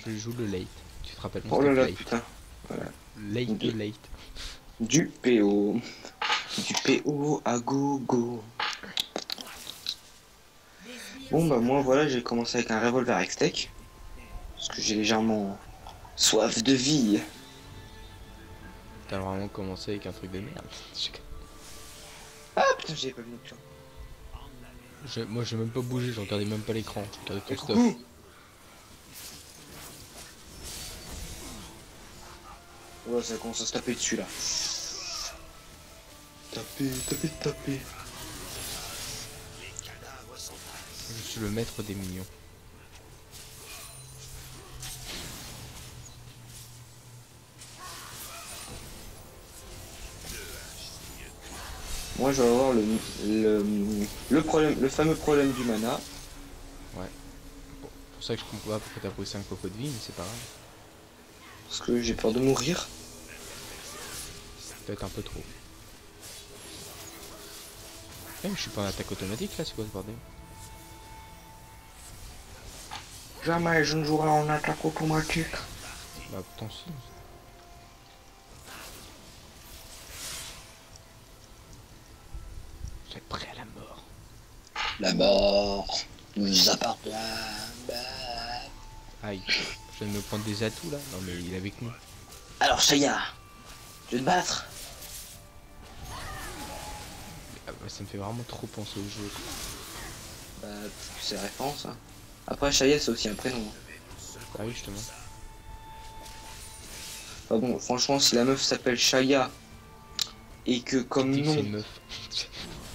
je joue le late. Tu te rappelles Oh mon là là, late. putain. Voilà. Late de late. Du PO. Du PO à gogo. Bon bah moi voilà, j'ai commencé avec un revolver Hextech. Parce que j'ai légèrement soif de vie. T'as vraiment commencé avec un truc de merde. Ah putain, j'avais pas vu Nocturne. Moi j'ai même pas bougé, je regardais même pas l'écran. Je regardais ton Et stuff. coucou. Ouais, ça commence à se taper dessus là. Taper, taper, taper. Je suis le maître des minions. Moi je vais avoir le problème, le fameux problème du mana. Ouais. Bon, pour ça que je comprends pas pourquoi t'as pris 5 cocos de vie, mais c'est pas grave. Parce que j'ai peur de mourir. Peut-être un peu trop. Eh, mais je suis pas en attaque automatique là, c'est quoi ce bordel? Jamais je ne jouerai en attaque automatique. Bah pourtant si. Vous êtes prêts à la mort. La mort nous appartient. Aïe. Je viens de me prendre des atouts là. Non mais il est avec nous. Alors Shaya, tu veux te battre? Ah, bah, ça me fait vraiment trop penser au jeu. Bah c'est référence hein. Après Shaya c'est aussi un prénom. Ah oui justement. Enfin bon, franchement si la meuf s'appelle Shaya et que comme Qui dit que c'est nom une meuf.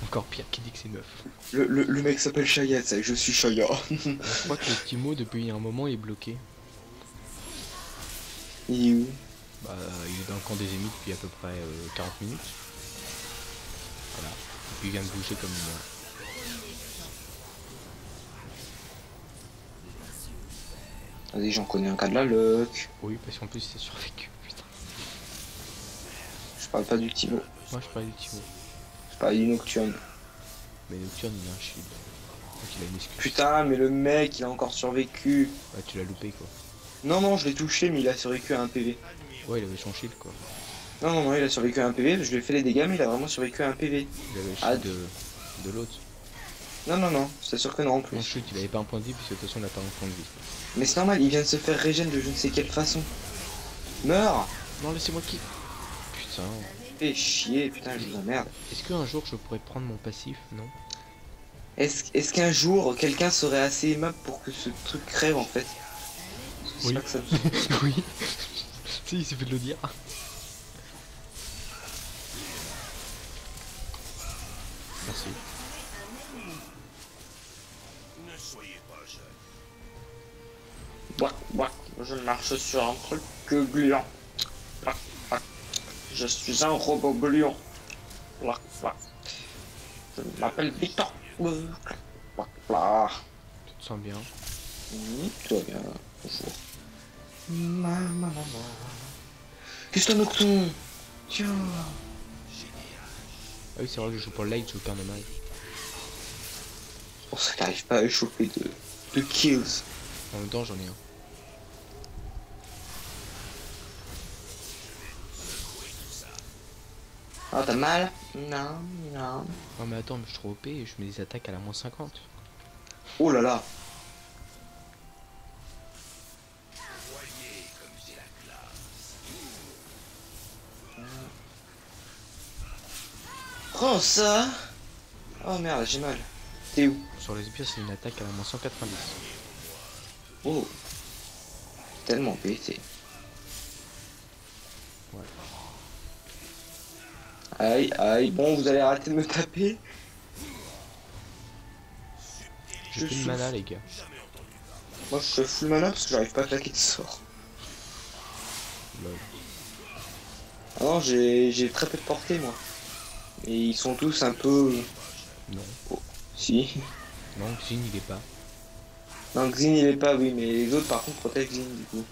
Encore pire, qui dit que c'est une meuf. le mec s'appelle Shaya, ça je suis Shaya. Je crois que le petit mot depuis un moment est bloqué. Il est où? Bah il est dans le camp des émites depuis à peu près 40 minutes. Voilà. Et puis il vient de bouger comme moi. Vas-y j'en connais un cas de la luck. Oui parce qu'en plus c'est survécu. Putain. Je parle pas du Timo, Moi je parlais du petit mot. je parle du Nocturne. Mais Nocturne il a un shield. Donc il a une excuse. Putain mais le mec il a encore survécu. Bah tu l'as loupé quoi. Non non je l'ai touché mais il a survécu à un PV. Ouais il avait son shield quoi. Non non non il a survécu à un PV, je lui ai fait les dégâts mais il a vraiment survécu à un PV. Il avait le Ah, shield de l'autre. Non non non, c'est sûr que non en En plus. chute il avait pas un point de vie puisque de toute façon il a pas un point de vie. Mais c'est normal, il vient de se faire régène de je ne sais quelle façon. Meurs. Non laissez-moi qui. Putain. Fais chier, putain je vous emmerde. Est-ce qu'un jour je pourrais prendre mon passif? Non. Est-ce qu'un jour quelqu'un serait assez aimable pour que ce truc crève en fait? C'est Oui. pas que ça me... Oui. Si il suffit de le dire. Merci. Ouah, ouah, je marche sur un truc gluant. Ouah, ouah. Je suis un robot gluant. Ouah, ouah. Je m'appelle Victor. Ouah, ouah. Tu te sens bien? Tout va bien. Bonjour. Qu'est-ce que t'as Nocton? Tiens. Ah oui c'est vrai que je joue pour le light, je joue aucun dommage. C'est pour ça qu'il n'arrive pas à échauffer de kills. En même temps j'en ai un. Ah t'as mal? Non, non. Non mais attends mais je suis trop OP et je mets des attaques à la moins 50. Oh là là. Prends ça. Oh merde, j'ai mal. T'es où? Sur les sbires c'est une attaque à la moins 190. Oh. Tellement pété. Ouais. Aïe, aïe. Bon, vous allez arrêter de me taper. J'ai plus de mana les gars. Moi je suis full mana parce que j'arrive pas à claquer de sort. Lol. Ah non, j'ai très peu de portée moi. Et ils sont tous un peu... Non. Oh, si. Non, Xin il est pas. Non, Xin il est pas, oui, mais les autres par contre protègent Xin du coup.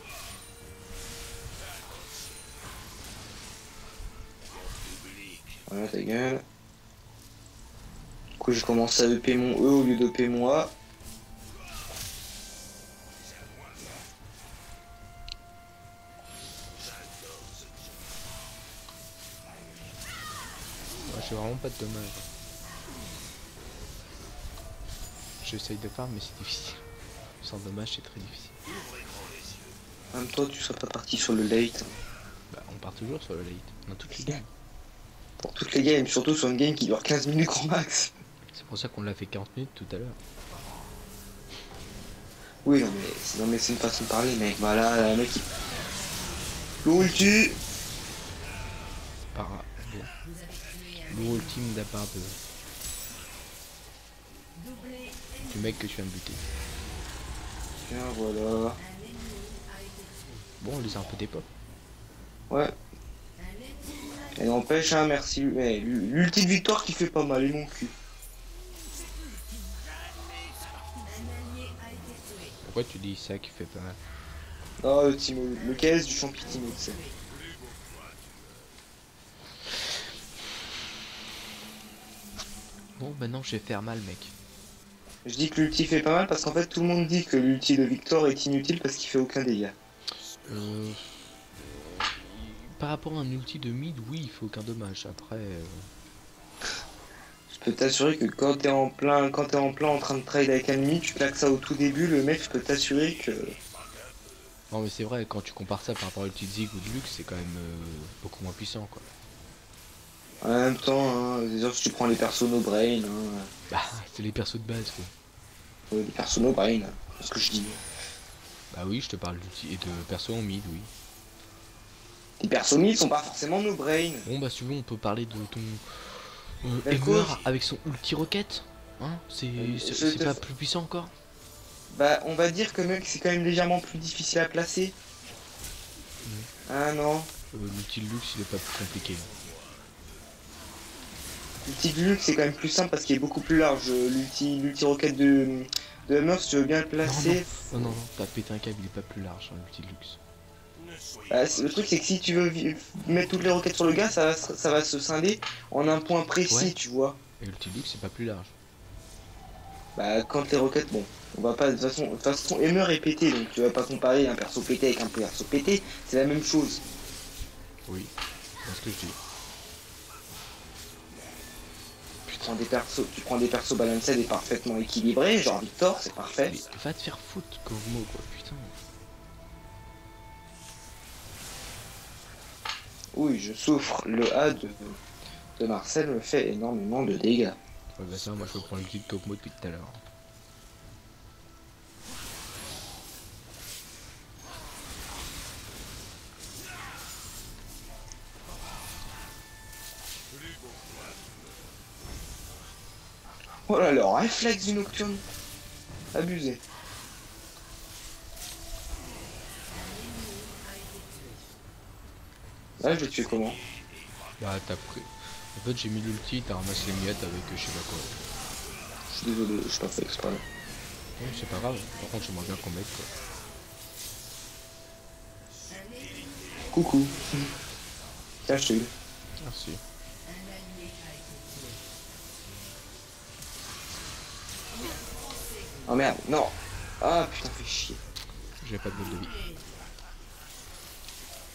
Voilà ta gueule. Du coup j'ai commencé à EP mon E au lieu d'EP mon A. j'ai vraiment pas de dommage. J'essaye de farm mais c'est difficile. Sans dommage c'est très difficile. Même toi, tu serais pas parti sur le late. Bah on part toujours sur le late, dans toutes les games. Pour toutes les games, surtout sur une game qui dure 15 minutes grand max. C'est pour ça qu'on l'a fait 40 minutes tout à l'heure. Oui, non mais c'est une façon de parler, mec. Voilà, le mec il... L'ulti. Par bon. Lourd ultime de la part de... du mec que tu viens de buter. Tiens, voilà. Bon on les a un peu dépop. Ouais. Et n'empêche, hein, merci. L'ulti de victoire qui fait pas mal, et mon cul. Pourquoi tu dis ça qui fait pas mal? Ah, le Timo, le KS du champion Timo, tu sais. Bon maintenant je vais faire mal mec. Je dis que l'ulti fait pas mal parce qu'en fait tout le monde dit que l'ulti de Victor est inutile parce qu'il fait aucun dégât. Par rapport à un ulti de mid, oui il fait aucun dommage. Après... Je peux t'assurer que quand t'es en plein en train de trade avec un ennemi, tu claques ça au tout début, le mec je peux t'assurer que... Non mais c'est vrai, quand tu compares ça par rapport à l'ulti de Zig ou de Lux, c'est quand même beaucoup moins puissant quoi. En même temps, hein, déjà si tu prends les persos no brain, hein, Bah c'est les persos de base quoi. les persos no brain, c'est ce que je dis. Bah oui je te parle d'ulti et de perso en mid oui. Les persos mid sont pas forcément no brain. Bon bah si tu veux on peut parler de ton D'accord. Emmer avec son ulti rocket. Hein, c'est pas plus puissant encore. Bah on va dire que mec c'est quand même légèrement plus difficile à placer. Ah non. L'ulti de Lux il est pas plus compliqué. L'ulti de Lux c'est quand même plus simple parce qu'il est beaucoup plus large. L'ulti rocket de Hammer, si tu veux bien le placer. Non, t'as pété un câble, il est pas plus large, hein, l'ulti de Lux. Le truc c'est que si tu veux mettre toutes les roquettes sur le gars, ça va se scinder en un point précis, Ouais. tu vois. Et l'ulti de Lux c'est pas plus large. Bah quand les roquettes, bon, on va pas, de toute façon Hammer est pété, donc tu vas pas comparer un perso pété avec un perso pété, c'est la même chose. Oui, c'est ce que je dis. Tu prends des persos balancés et parfaitement équilibrés, genre Victor, c'est parfait. Mais va te faire foutre, Cormo quoi, putain. Oui, je souffre, le A de Marcel me fait énormément de dégâts. Ouais bah ça moi je prends l'ulti de Cormo depuis tout à l'heure. Oh là, le réflexe du Nocturne. Abusé. Là, je l'ai tué comment? Bah t'as pris... En fait j'ai mis l'ulti, t'as ramassé les miettes avec je sais pas quoi. Je suis désolé, je t'en fais exprès. Ouais, c'est pas grave, par contre j'aimerais bien qu'on mette quoi. Coucou. Tiens, je t'ai eu. Merci. Oh merde, non. Ah putain, fais chier. J'ai pas de boule de vie.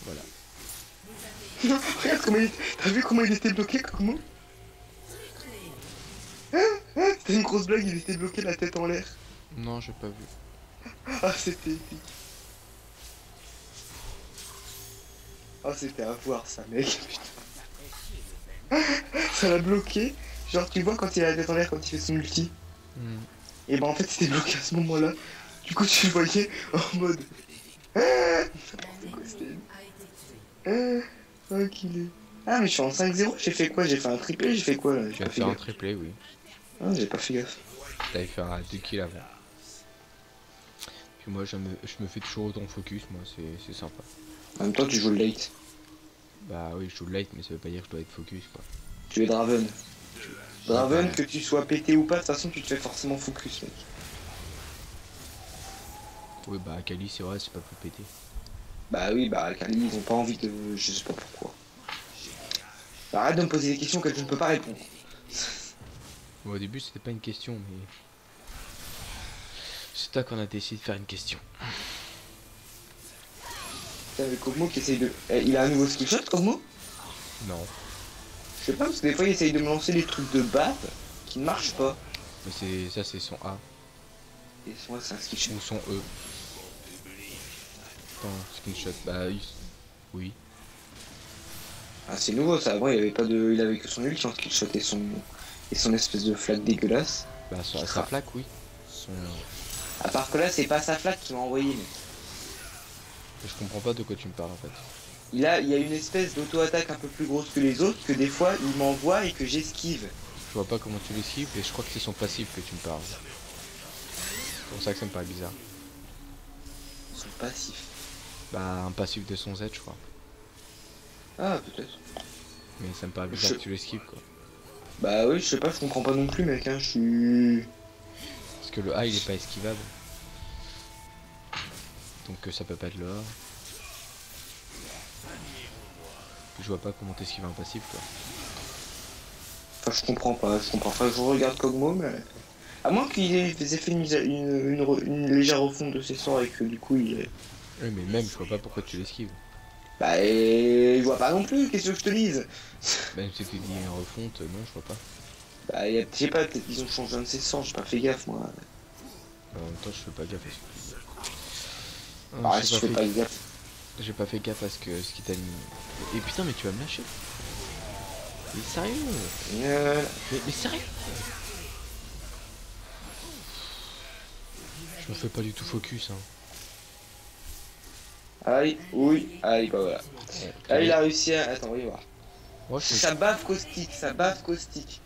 Voilà. Regarde comment il... T'as vu comment il était bloqué, Kokomo? C'était une grosse blague, il était bloqué la tête en l'air. Non j'ai pas vu. Ah, c'était épique. Ah, c'était à voir ça, mec, putain. Ça l'a bloqué. Genre, tu vois quand il a la tête en l'air, quand il fait son ulti. Et bah en fait, c'était bloqué à ce moment-là. Du coup, tu le voyais en mode... Oh, qu'il est... Ah, mais je suis en 5-0, j'ai fait quoi? J'ai fait un triplé, j'ai fait quoi là? Tu vas faire un triplé oui. Ah, j'ai pas fait gaffe. T'allais faire un 2 kills avant. Puis moi je me fais toujours autant focus, moi c'est sympa. En même temps, tu joues le late. Bah oui je joue le late mais ça veut pas dire que je dois être focus quoi. Tu es Draven. Draven, que tu sois pété ou pas, de toute façon, tu te fais forcément focus, mec. Oui bah Kali c'est vrai c'est pas plus pété. Bah oui, bah Kali, ils ont pas envie de... Je sais pas pourquoi. Bah, arrête de me poser des questions que je ne peux pas répondre. Bon, au début c'était pas une question mais... C'est toi qu'on a décidé de faire une question. Putain, le Kog'Maw qui essaye de... il a un nouveau skillshot, Kog'Maw? Non. sais pas, parce que des fois il essaye de me lancer des trucs de bave qui ne marchent pas. Mais c'est ça, c'est son A Et moi c'est un skill ou son E. Attends, screenshot. Bah oui. Ah c'est nouveau ça, avant il avait pas de. Il avait que son ulti en skillshot et son espèce de flaque dégueulasse. Bah sa flaque, oui. Son... À part que là c'est pas sa flaque qui m'a envoyé. Mais... Je comprends pas de quoi tu me parles en fait. Il y a une espèce d'auto-attaque un peu plus grosse que les autres que des fois il m'envoie et que j'esquive. Je vois pas comment tu l'esquives et je crois que c'est son passif que tu me parles. C'est pour ça que ça me paraît bizarre. Son passif. Bah un passif de son Z je crois. Ah peut-être. Mais ça me paraît bizarre que tu l'esquives quoi. Bah oui je sais pas, je comprends pas non plus mec hein, je suis... Parce que le A il est pas esquivable. Donc ça peut pas être le A. Je vois pas comment t'esquives un passif quoi. Enfin je comprends pas, je regarde Kog'Maw mais... À moins qu'il ait fait une légère refonte de ses sorts et que du coup il est... Oui mais même je vois pas pourquoi tu l'esquives. Bah et... je vois pas non plus, qu'est-ce que je te dise? Même si tu dis une refonte, non je vois pas. Bah je sais pas, peut-être qu'ils ont changé un de ses sorts, j'ai pas fait gaffe moi. En même temps je fais pas gaffe à ce que... Ah je fais pas gaffe. J'ai pas fait gaffe à ce qu'il t'a mis. Et putain mais tu vas me lâcher. Mais sérieux mais sérieux. Je me fais pas du tout focus hein. Aïe, oui, aïe, bah voilà. Là il a réussi à... Attends, oui, voir. Moi, Ça bave caustique, ça bave caustique.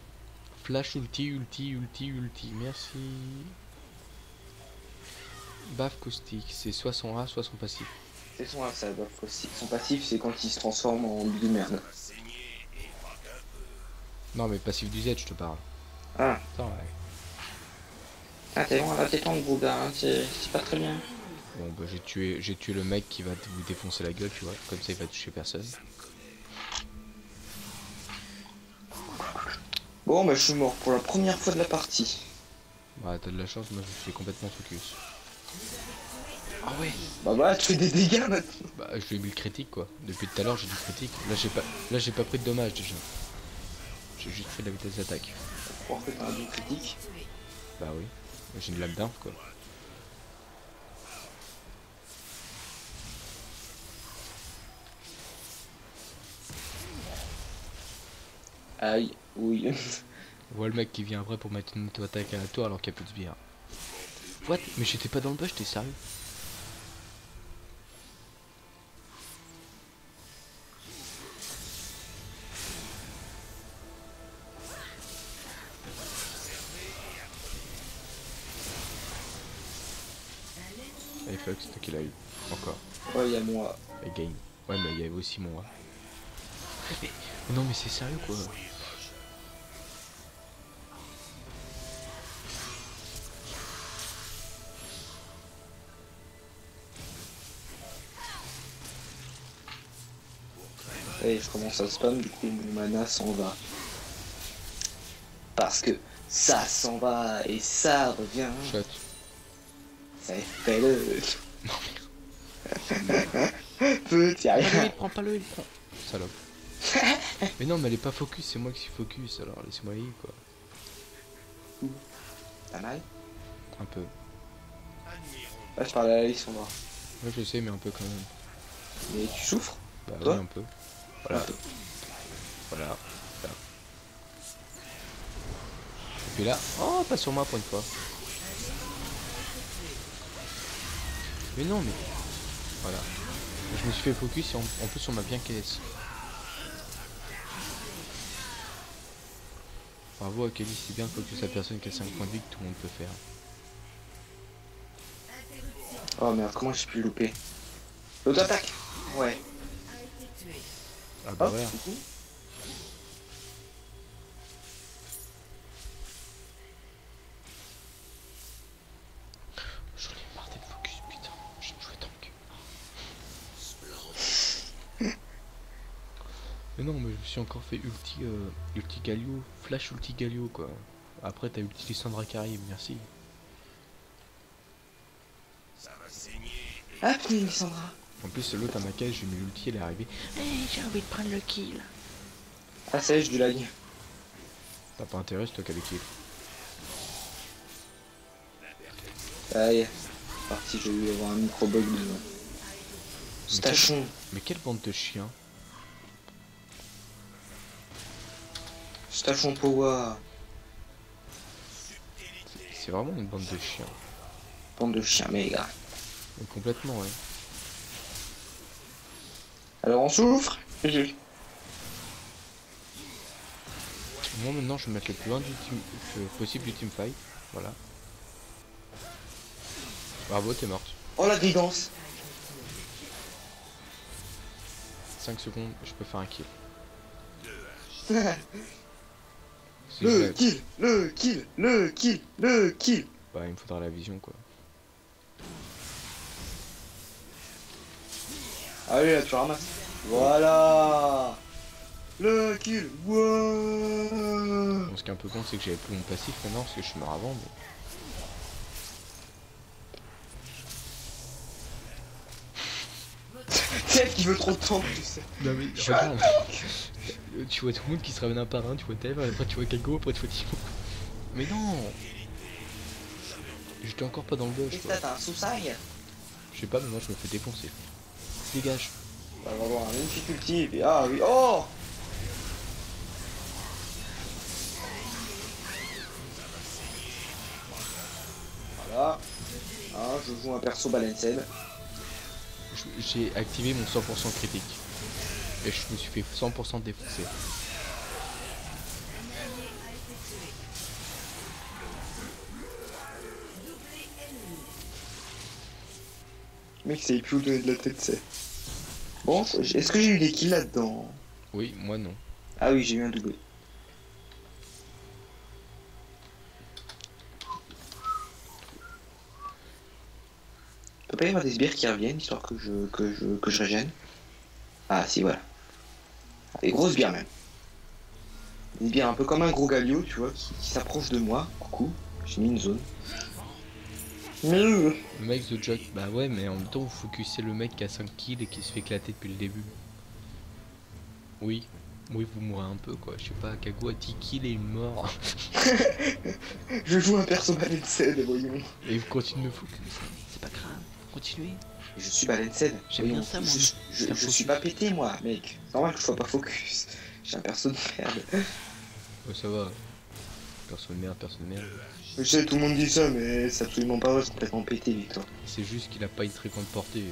Flash ulti, merci. Baf caustique, c'est soit son A, soit son passif. C'est son A, ça bave caustique. Son passif, c'est quand il se transforme en bille de merde. Non mais passif du Z, je te parle. Ah. Attends, ouais. Ah t'es bon, là t'es ton gros gars, hein, c'est pas très bien. Bon bah j'ai tué le mec qui va vous défoncer la gueule, tu vois, comme ça il va toucher personne. Bon bah je suis mort pour la première fois de la partie. Bah t'as de la chance, moi je suis complètement focus. Ah ouais. Bah voilà, tu fais des dégâts maintenant. Bah je lui ai mis le critique quoi. Depuis tout à l'heure j'ai du critique. Là j'ai pas pris de dommages déjà. J'ai juste fait de la vitesse d'attaque. Pourquoi que t'as un bon critique? Bah oui. J'ai une lame d'inf quoi. Aïe, oui. On voit le mec qui vient après pour mettre une auto-attaque à la tour alors qu'il y a plus de sbires. What? Mais j'étais pas dans le bush, t'es sérieux? Allez fuck, c'est toi qui l'a eu. Encore. Ouais, il y a moi. Et game. Ouais mais il y avait aussi mon A. Mais non mais c'est sérieux quoi. Et je commence à spam, du coup mon mana s'en va. Parce que ça s'en va et ça revient. Shot. Ça fait le... Non Petit mais... rien. il prend pas le, il prend. Salope. Mais non mais elle est pas focus, c'est moi qui suis focus, alors laisse-moi y quoi. T'as mal? Un peu. Là je parle à Alexandra. Moi je sais mais un peu quand même. Mais tu souffres? Bah Toi oui un peu. Voilà. Un peu. Voilà. Là. Et puis là, oh pas sur moi pour une fois. Mais non mais. Voilà. Je me suis fait focus et en plus on m'a bien caisse. Bravo à Kelly, c'est bien focus la personne qui a 5 points de vie que tout le monde peut faire. Oh merde, comment j'ai pu le louper? L'auto-attaque. Ouais. Ah bah Hop, ouais. du coup. J'en ai marre d'être focus, putain. J'ai joué tank. Mais non, mais je me suis encore fait ulti Galio, flash ulti Galio quoi. Après t'as ulti Lissandra qui arrive, merci. Ah putain, Lissandra. En plus l'autre à ma cage, j'ai mis l'ulti, elle est arrivée. Hey, j'ai envie de prendre le kill. Ah ça y est, j'ai du lag. T'as pas intérêt, c'est toi qui as l'équipe. Aïe. Parti, j'ai eu avoir un micro bug de Stachon. Mais quelle bande de chiens. Stachon Power. C'est vraiment une bande de chiens. Bande de chiens méga. Mais complètement, ouais. Alors on souffre. Moi maintenant je vais mettre le plus loin du possible du teamfight. Voilà. Bravo, t'es morte. Oh la grigance. 5 secondes, je peux faire un kill. Si Le je- kill, le kill, le kill, le kill. Bah il me faudra la vision quoi. Allez là tu ramasses. Voilà. Le kill. Wow. Bon, ce qui est un peu con c'est que j'avais plus mon passif maintenant parce que je suis mort avant. Mais... C'est qui veut trop de temps, tu sais. Non mais regarde. Tu vois tout le monde qui se ramène un par un, tu vois Tev, après tu vois Kago, après tu vois Timo. Mais non. J'étais encore pas dans le bush Et quoi. ça t'as un sous-sail. Je sais pas mais moi je me fais défoncer. Dégage. On va avoir une difficulté. Et puis, ah oui. Oh. Voilà. Ah, je joue un perso balanced. J'ai activé mon 100% critique. Et je me suis fait 100% défoncer. Mec, c'est plus où donner de la tête, c'est. Bon, est-ce que j'ai eu des kills là-dedans? Oui, moi non. Ah oui, j'ai eu un doublé. Peut pas y avoir des sbires qui reviennent histoire que je régène. Ah si voilà. Des grosses sbires même. Des sbires un peu comme un gros galio, tu vois, qui s'approche de moi. Coucou, j'ai mis une zone. Le mec The Jock, bah ouais mais en même temps vous focussez le mec qui a 5 kills et qui se fait éclater depuis le début. Oui, oui vous mourrez un peu quoi, je sais pas, Kago a 10 kills et une mort. Je joue un perso balanced, voyons. Et vous continuez de me focus, c'est pas grave, continuez. Je suis balanced. J'aime bien ça moi. Je suis pas pété moi, mec. C'est normal que je sois pas focus. J'ai un perso de merde. Ouais ça va, personne de merde, personne de merde. Je sais, tout le monde dit ça, mais c'est absolument pas vrai, c'est complètement pété, Victor. C'est juste qu'il a pas une très grande portée.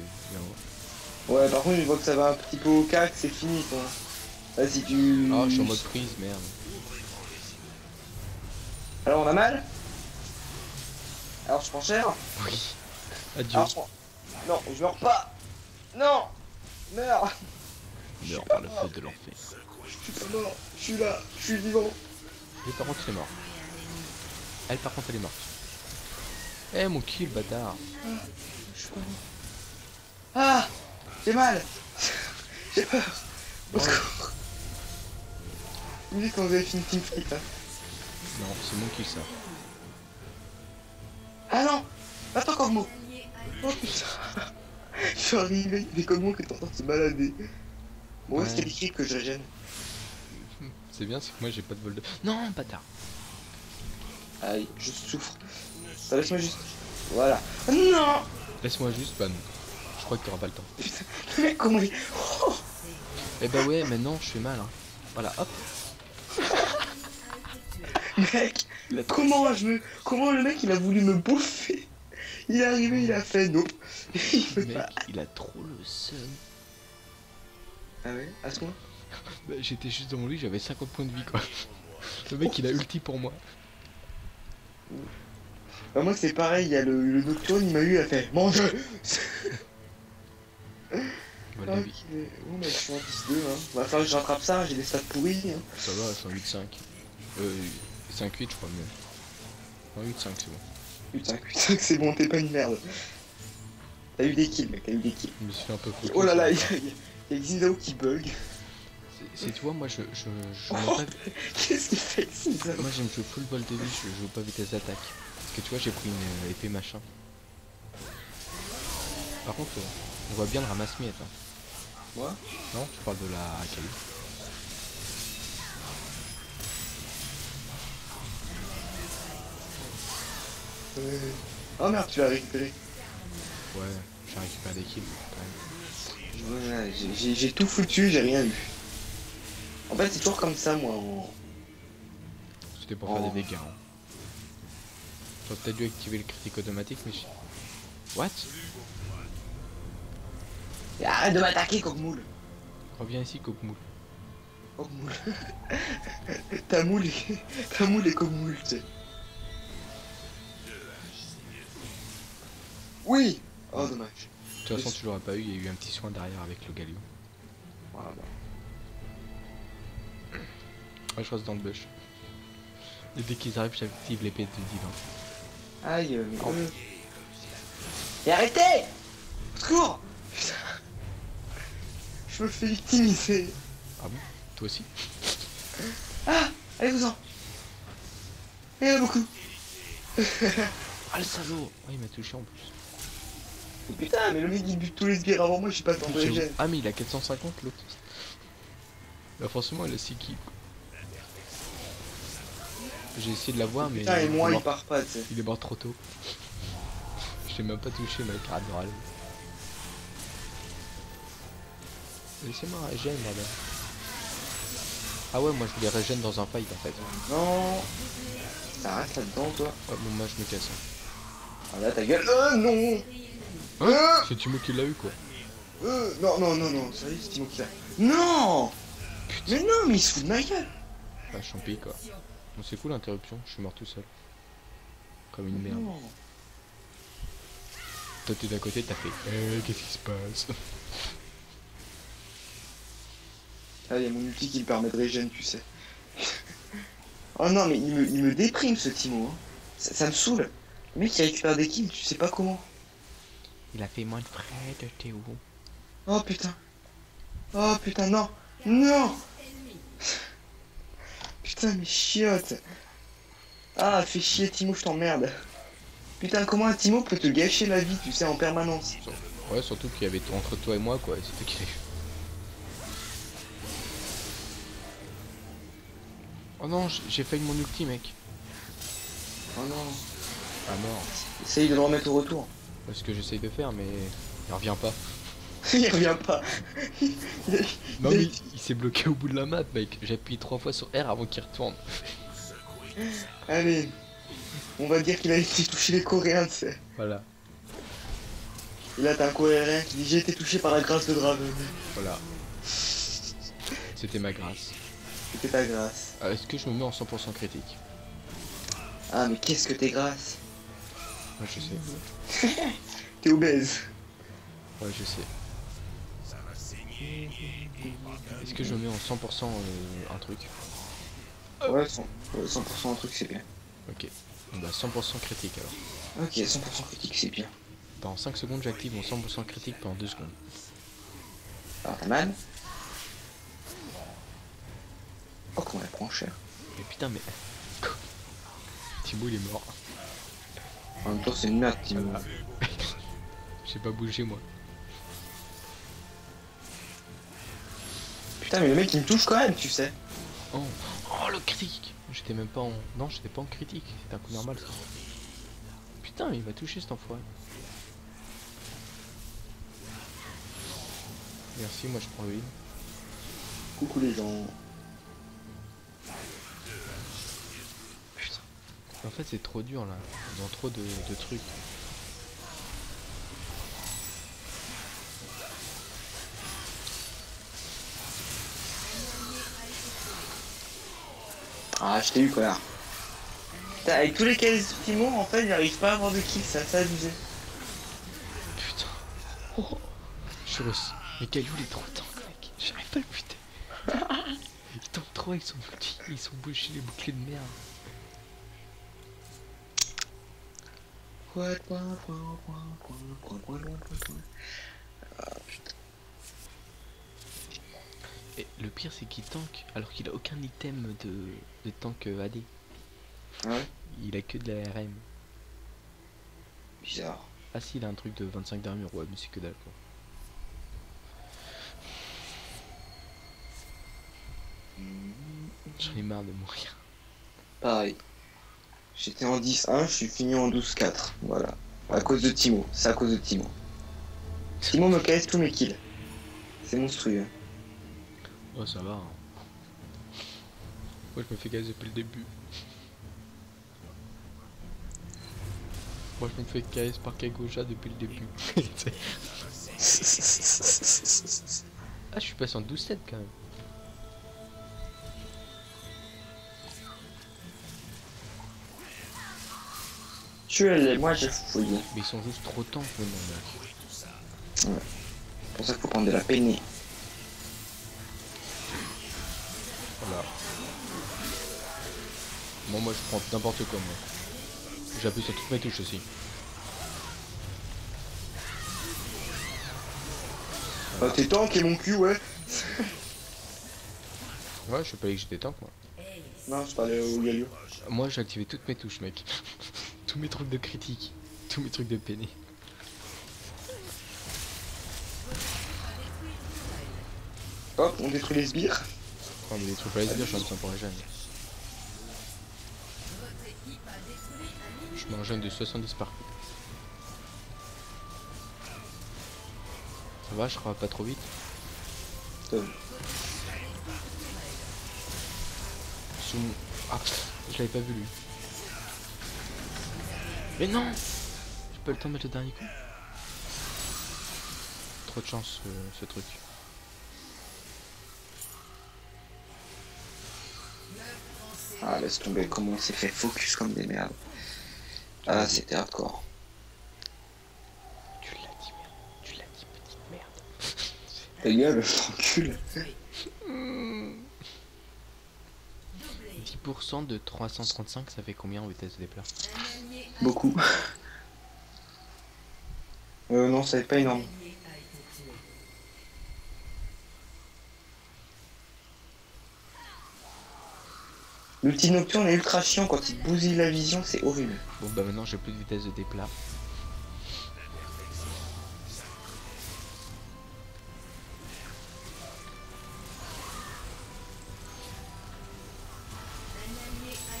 Ouais, par contre, une fois que ça va un petit peu au cac, c'est fini, quoi. Vas-y, tu... Ah je suis en mode prise, merde. Alors, on a mal? Alors, je prends cher? Oui. Adieu. Alors, non, je meurs pas! Non! Meurs! Meurs par le feu de l'enfer. Je suis pas mort, je suis là, je suis vivant. Et par contre il est mort. Elle par contre elle est morte. Eh mon kill bâtard. Je suis pas mort. Ah! J'ai mal! J'ai peur! Au secours! Vous dites quand vous avez fini teamfight, hein? Non, c'est mon kill ça. Ah non! Attends, Cormo! Oh putain! Je suis arrivé, il y avait Cormo qui est en train de se balader. Bon, où est-ce qu'il y a des clips que je régène? C'est bien, c'est que moi j'ai pas de bol de... Non, bâtard. Aïe, je souffre. Ça, laisse-moi juste... Voilà. Non! Laisse-moi juste, bah non. Je crois que t'auras pas le temps. Putain, le mec, comment il... Oh! Eh bah ouais, maintenant je fais mal. Hein. Voilà, hop. Mec, comment le mec il a voulu me bouffer? Il est arrivé, il a fait non. Il Le fait mec, pas. il a trop le seum. Ah ouais, à ce moment? Bah, j'étais juste devant lui, j'avais 50 points de vie quoi. Le mec il a ulti pour moi. Bah moi c'est pareil, il y a le nocturne, il m'a eu, il a fait mange. Voilà, Ok. Oh mais je suis en 10-2 hein. Va falloir que je rattrape ça, j'ai des stats pourris. Hein. ça va, 108-5. 5-8 je crois même. 108-5 c'est bon. Putain, putain que c'est bon, t'es pas une merde. T'as eu des kills mec, t'as eu des kills. Je me suis fait un peu foutu. Oh là là, il y a Xindao qui bug. C'est toi, moi je Oh, n'ai pas... qu'est-ce qu'il fait Xindao? Moi j'aime jouer full bol de vie, je joue pas vitesse d'attaque. Parce que tu vois j'ai pris une épée machin. Par contre on voit bien le ramasse-miettes. Hein. Moi? Non, tu parles de la Akali. Oh merde, tu l'as récupéré. Ouais, j'ai récupéré des kills quand même. Ouais, j'ai tout foutu, j'ai rien eu. En fait, c'est toujours comme ça, moi. C'était pour faire des dégâts. Hein. J'aurais peut-être dû activer le critique automatique, mais What? Et arrête de m'attaquer, Cogmoule. Reviens ici, Coquemoule. Cogmoule. Ta moule est... Ta moule est Cogmoule, tu sais. Oui. Oh, dommage. De toute façon, tu l'aurais pas eu, il y a eu un petit soin derrière avec le Galio. Voilà. Ouais, je reste dans le bush. Et dès qu'ils arrivent, j'active l'épée de divin. Aïe, Et arrêtez! Au secours! Putain. Je me fais victimiser. Ah bon? Toi aussi? Ah! Allez-vous-en! Il y en a beaucoup! Ah le salaud! Ah, il m'a touché en plus. Oh, putain, mais le mec il bute tous les sbires avant moi, je sais pas tant de régène. Ah mais il a 450 l'autre. Bah forcément il a 6 kills. J'ai essayé de l'avoir mais Putain, et moi il est il mort. part pas, tu sais. Il est mort trop tôt. Je l'ai même pas touché mec, adorable. Laissez-moi régène là-bas. Ah ouais moi je voulais régène dans un fight en fait. Non! Ça reste là-dedans, toi. Ouais bon moi je me casse. Ah là, ta gueule. Non! Hein? C'est Timo qui l'a eu quoi. Non, sérieux, c'est Timo qui l'a. Non! Putain. Mais non, mais il se fout de ma gueule! Bah champi quoi. Bon c'est cool l'interruption, je suis mort tout seul. Comme une merde. Non. Toi t'es d'à côté, t'as fait qu'est-ce qui se passe? Ah, il y a mon ulti qui me permet de régène, tu sais. Oh non, mais il me déprime ce Timo. Hein. Ça me saoule. Le mec il récupère des kills, tu sais pas comment. Il a fait moins de frais de Théo. Oh putain. Oh putain, non. Non. Putain, mais chiotte. Ah, fais chier Timo, je t'emmerde. Putain, comment un Timo peut te gâcher la vie, tu sais, en permanence. Ouais, surtout qu'il y avait entre toi et moi quoi, c'était qu'il a eu. Oh non, j'ai failli mon ulti mec. Oh non. Ah mort. Essaye de le remettre au retour. C'est ce que j'essaye de faire mais il revient pas. Il revient pas. Non mais il s'est bloqué au bout de la map mec. J'ai appuyé 3 fois sur R avant qu'il retourne. Allez. On va dire qu'il a été touché les Coréens, tu sais. Voilà. Et là, t'as un Coréen qui dit j'ai été touché par la grâce de Draven. Voilà. C'était ma grâce. C'était ta grâce. Est-ce que je me mets en 100% critique? Ah, mais qu'est-ce que t'es grâce? Ouais, je sais. T'es obèse. Ouais, je sais. Est-ce que je me mets en 100% un truc? Ouais, 100% un truc, c'est bien. Ok. Bah 100% critique alors. Ok, 100% critique, c'est bien. Pendant 5 secondes, j'active mon 100% critique pendant 2 secondes. Alors, t'as mal? Oh, comment elle prend cher. Mais putain, mais. Timo il est mort. En même temps, c'est une merde, Timo. J'ai pas bougé moi. Putain, mais le mec, il me touche quand même, tu sais. Oh, oh le critique. J'étais même pas en. Non, j'étais pas en critique. C'était un coup normal ça. Putain, il m'a touché cet enfoiré. Merci, moi je prends le heal. Coucou les gens. Putain. En fait, c'est trop dur là. Ils ont trop de trucs. Ah, je t'ai eu, connard. Putain, avec tous les cas Timo, en fait, j'arrive pas à avoir de kill, ça abusé. Putain. Oh. Je suis reçu. Mais Caillou il est trop tank mec. J'arrive pas à le buter. Il tank trop avec son ulti. Ils sont bouchés les boucliers de merde. Ah, putain. Et le pire c'est qu'il tank alors qu'il a aucun item de tank AD. Ah ouais? Il a que de la RM. Bizarre. Ah si il a un truc de 25 d'armure, ouais mais c'est que dalle quoi. J'en ai marre de mourir. Pareil. J'étais en 10-1, je suis fini en 12-4. Voilà. À cause de Timo. C'est à cause de Timo. Timo me casse tous mes kills. C'est monstrueux. Oh, ça va. Hein. Moi, je me fais gaz depuis le début. Moi, je me fais KS par Kagoja depuis le début. Ah, je suis passé en 12-7 quand même. Tuez-les, moi j'ai fouillé. Mais ils sont juste trop tanks maintenant, là. Ouais. C'est pour ça qu'il faut prendre de la peinée. Voilà. Bon, moi, je prends n'importe quoi, moi. J'appuie sur toutes mes touches aussi. Ah, t'es tank et mon cul, ouais. Ouais, je sais pas que j'étais tank, moi. Non, je parlais au Galio. Moi, j'ai activé toutes mes touches, mec. Tous mes trucs de critique. Tous mes trucs de peiné. Hop, on détruit les sbires. Oh, mais les trucs à l'esbire, je me sens pour la jeune. Je mets un jeune de 70 par coup. Ça va, je crois pas trop vite. Sous mon... Ah, je l'avais pas vu lui. Mais non, j'ai pas le temps de mettre le dernier coup. Trop de chance ce truc. Ah, laisse tomber, comment on s'est fait focus comme des merdes. Ah, c'était hardcore. Tu l'as dit, merde. Tu l'as dit, petite merde. Ta gueule, t'encules. 10% de 335, ça fait combien en vitesse de déplacement? Beaucoup. Non, ça n'est pas énorme. L'ulti nocturne est ultra chiant quand il bousille la vision, c'est horrible. Bon bah maintenant j'ai plus de vitesse de déplacement.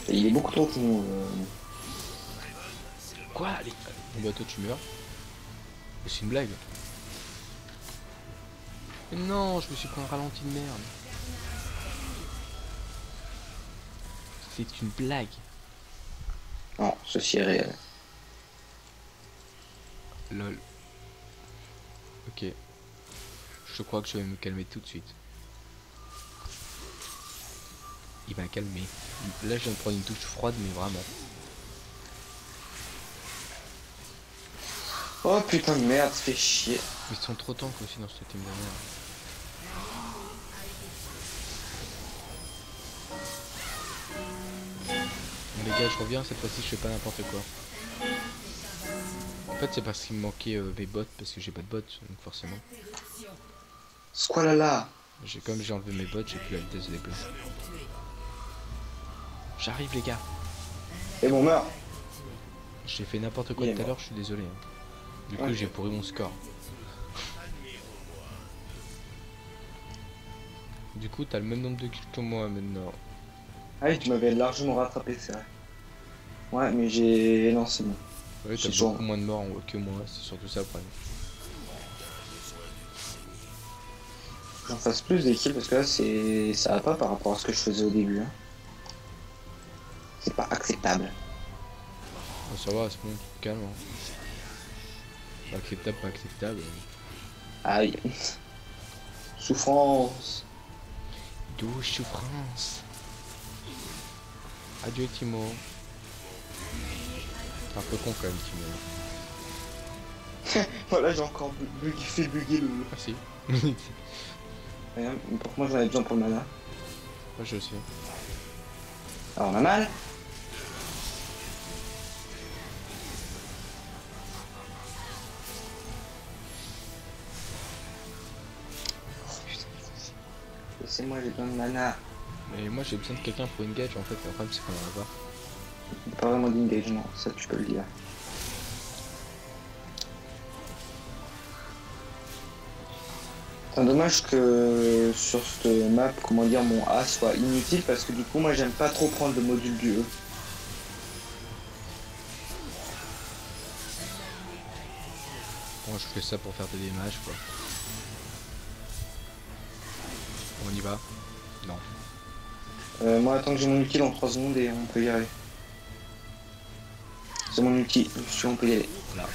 Et il est beaucoup trop con. Quoi? Allez. Bon bah toi tu meurs. C'est une blague. Mais non, je me suis pris un ralenti de merde. C'est une blague. Non, ceci est réel. Lol. Ok. Je crois que je vais me calmer tout de suite. Il va calmer. Là je viens de prendre une touche froide mais vraiment. Oh putain de merde, ça fait chier. Ils sont trop tanks aussi dans ce team de merde. Bon les gars je reviens, cette fois-ci je fais pas n'importe quoi. En fait c'est parce qu'il me manquait mes bots parce que j'ai pas de bots donc forcément. Squalala. Comme j'ai enlevé mes bots, j'ai plus la vitesse de déplacement. J'arrive les gars. Et bon meurt. J'ai fait n'importe quoi tout à l'heure, je suis désolé. Hein. Du coup j'ai pourri mon score. Du coup t'as le même nombre de kills que moi maintenant. Ah oui, tu m'avais largement rattrapé, c'est vrai. Ouais, mais j'ai... Non, c'est bon. Ouais, t'as beaucoup moins de morts que moi, c'est surtout ça le problème. J'en fasse plus des kills parce que là, c'est... ça va pas par rapport à ce que je faisais au début. Hein. C'est pas acceptable. Oh, ça va, c'est bon, calme. Hein. Pas acceptable, pas acceptable. Aïe. Souffrance. Douce souffrance. Adieu Timo. C'est un peu con quand même Timo. Voilà, j'ai encore fait bugger le... Ah si. Rien, pour moi j'en ai besoin pour le mana. Moi je sais. Alors on a mal. Laissez-moi, j'ai besoin de mana. Mais moi j'ai besoin de quelqu'un pour engage en fait, le problème c'est qu'on en a pas. Pas vraiment d'engage, non, ça tu peux le dire. C'est dommage que sur cette map, comment dire, mon A soit inutile parce que du coup moi j'aime pas trop prendre le module du E. je fais ça pour faire des damages quoi. On y va? Non. Moi, attends que j'ai mon ulti dans 3 secondes et on peut y aller. C'est mon ulti, je suis on peut y aller. Voilà.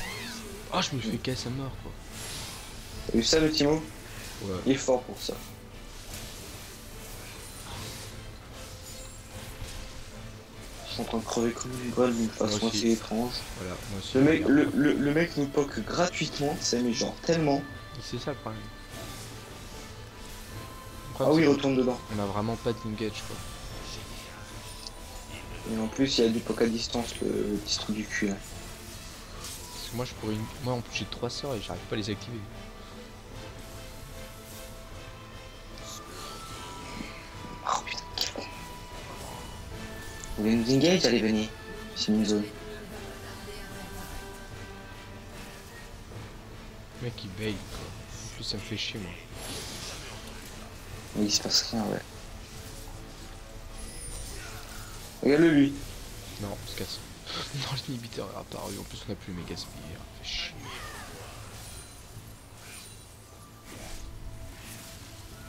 Oh, je me fais casser à mort quoi. T'as vu ça le Timo? Ouais. Il est fort pour ça. Je suis en train de crever comme une balle d'une façon assez étrange. Voilà, moi aussi. Le mec nous poke gratuitement, c'est mais genre tellement. C'est ça le problème. Ah oui, il retourne dedans. On a vraiment pas d'engage quoi. Et en plus, il y a du poke à distance, le petit truc du cul là. Parce que moi, je pourrais. Moi en plus, j'ai 3 sorts et j'arrive pas à les activer. Oh putain, quel con. Vous voulez nous engage? Allez, venez. C'est une zone. Le mec il bait quoi. En plus, ça me fait chier moi. Mais il se passe rien, ouais. Regarde-le lui. Non, on se casse. Non, l'inhibiteur est apparu. En plus, on a plus le méga spire. Fait chier.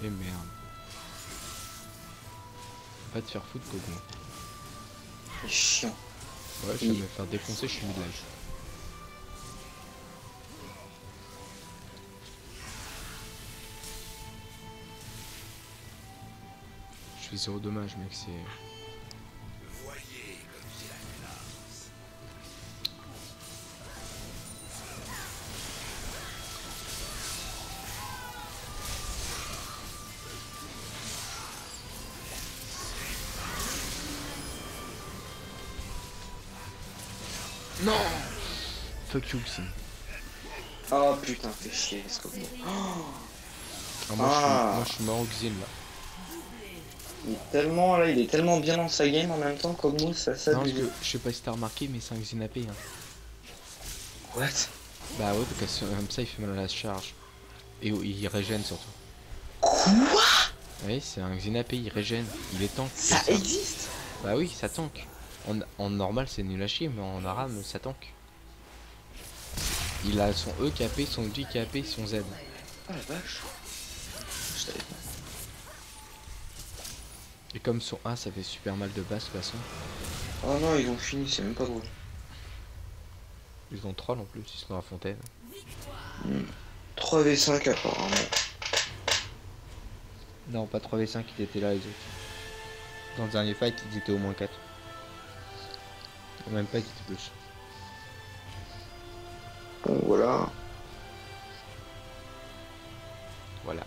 Et merde. Va te faire foutre, Kogo. C'est chiant. Ouais, je vais me faire défoncer, je suis mid-life. Je fais 0 dommage, mec, c'est... Non. Fuck you, Xin. Oh putain, fais chier, ce que Moi, je suis mort au Xin, là. Il est tellement bien dans sa game en même temps comme nous, ça Non, parce s'abuse. que je sais pas si t'as remarqué, mais c'est un Xin AP. Hein. What? Bah ouais, parce que comme ça, il fait mal à la charge. Et il régène surtout. Quoi? Oui, c'est un Xin AP, il régène. Il est tank. Ça existe? Bah oui, ça tank. En normal, c'est nul à chier, mais en aram, ça tank. Il a son E KP, son J KP, son Z. Oh la vache. Je savais pas. Et comme son A, ça fait super mal de base de toute façon. Oh non, ils ont fini, c'est même pas drôle. Ils ont troll en plus, ils sont dans la fontaine. 3v5 apparemment. Non, pas 3v5, ils étaient là les autres. Dans le dernier fight, ils étaient au moins 4. Même pas, ils étaient plus. Bon voilà. Voilà.